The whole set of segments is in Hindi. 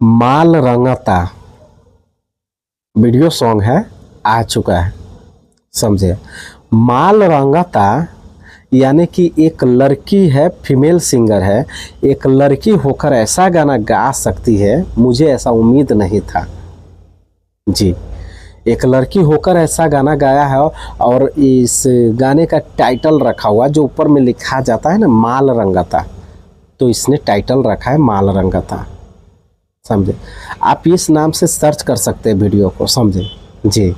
माल रंगता वीडियो सॉन्ग है, आ चुका है, समझे। माल रंगता यानी कि एक लड़की है, फीमेल सिंगर है, एक लड़की होकर ऐसा गाना गा सकती है, मुझे ऐसा उम्मीद नहीं था जी। एक लड़की होकर ऐसा गाना गाया है और इस गाने का टाइटल रखा हुआ जो ऊपर में लिखा जाता है ना, माल रंगता, तो इसने टाइटल रखा है माल रंगता, समझे। आप इस नाम से सर्च कर सकते हैं वीडियो को, समझे जी।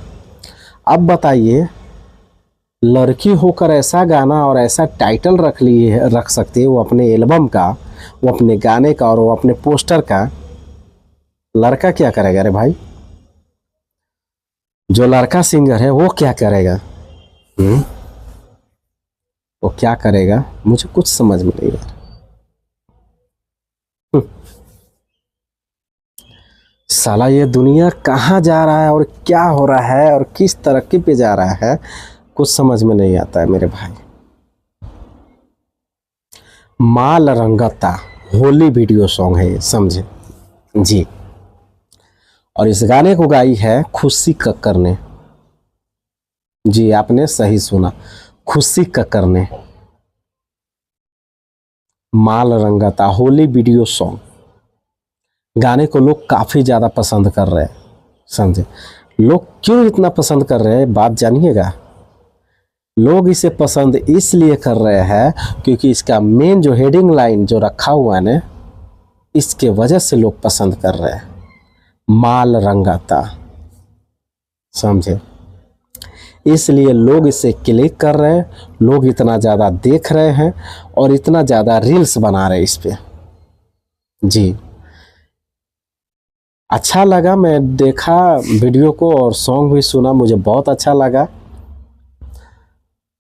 अब बताइए, लड़की होकर ऐसा गाना और ऐसा टाइटल रख सकती है, वो अपने एल्बम का, वो अपने गाने का और वो अपने पोस्टर का। लड़का क्या करेगा रे भाई? जो लड़का सिंगर है वो क्या करेगा? वो क्या करेगा मुझे कुछ समझ में नहीं आ रहा। साला ये दुनिया कहाँ जा रहा है और क्या हो रहा है और किस तरक्की पे जा रहा है, कुछ समझ में नहीं आता है मेरे भाई। माल रंगता होली वीडियो सॉन्ग है ये, समझे जी। और इस गाने को गाई है खुशी कक्कर ने। जी आपने सही सुना, खुशी कक्कर ने। माल रंगता होली वीडियो सॉन्ग, गाने को लोग काफ़ी ज़्यादा पसंद कर रहे हैं, समझे। लोग क्यों इतना पसंद कर रहे हैं बात जानिएगा। लोग इसे पसंद इसलिए कर रहे हैं क्योंकि इसका मेन जो हेडिंग लाइन जो रखा हुआ है ना, इसके वजह से लोग पसंद कर रहे हैं, माल रंगता, समझे। इसलिए लोग इसे क्लिक कर रहे हैं, लोग इतना ज़्यादा देख रहे हैं और इतना ज़्यादा रील्स बना रहे हैं इस पे जी। अच्छा लगा, मैं देखा वीडियो को और सॉन्ग भी सुना, मुझे बहुत अच्छा लगा।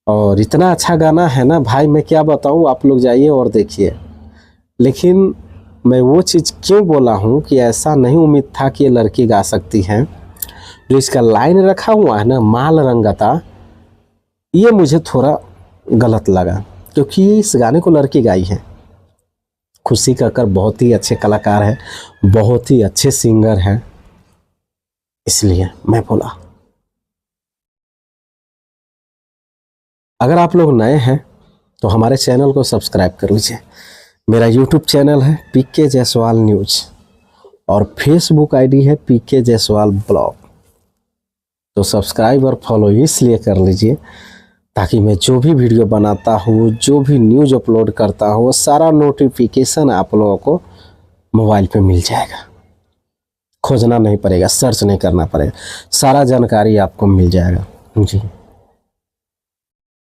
और इतना अच्छा गाना है ना भाई, मैं क्या बताऊँ, आप लोग जाइए और देखिए। लेकिन मैं वो चीज़ क्यों बोला हूँ कि ऐसा नहीं उम्मीद था कि ये लड़की गा सकती है। जो इसका लाइन रखा हुआ है ना, माल रंगता, ये मुझे थोड़ा गलत लगा क्योंकि इस गाने को लड़की गाई है। खुशी कक्कर बहुत ही अच्छे कलाकार है, बहुत ही अच्छे सिंगर हैं, इसलिए मैं बोला। अगर आप लोग नए हैं तो हमारे चैनल को सब्सक्राइब कर लीजिए। मेरा यूट्यूब चैनल है पीके जायसवाल न्यूज़ और फेसबुक आईडी है पीके जायसवाल ब्लॉग। तो सब्सक्राइब और फॉलो इसलिए कर लीजिए ताकि मैं जो भी वीडियो बनाता हूँ, जो भी न्यूज़ अपलोड करता हूँ, वो सारा नोटिफिकेशन आप लोगों को मोबाइल पे मिल जाएगा। खोजना नहीं पड़ेगा, सर्च नहीं करना पड़ेगा, सारा जानकारी आपको मिल जाएगा जी।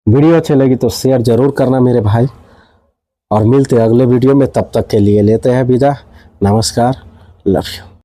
वीडियो अच्छी लगी तो शेयर ज़रूर करना मेरे भाई, और मिलते हैं अगले वीडियो में। तब तक के लिए लेते हैं विदा, नमस्कार, लव यू।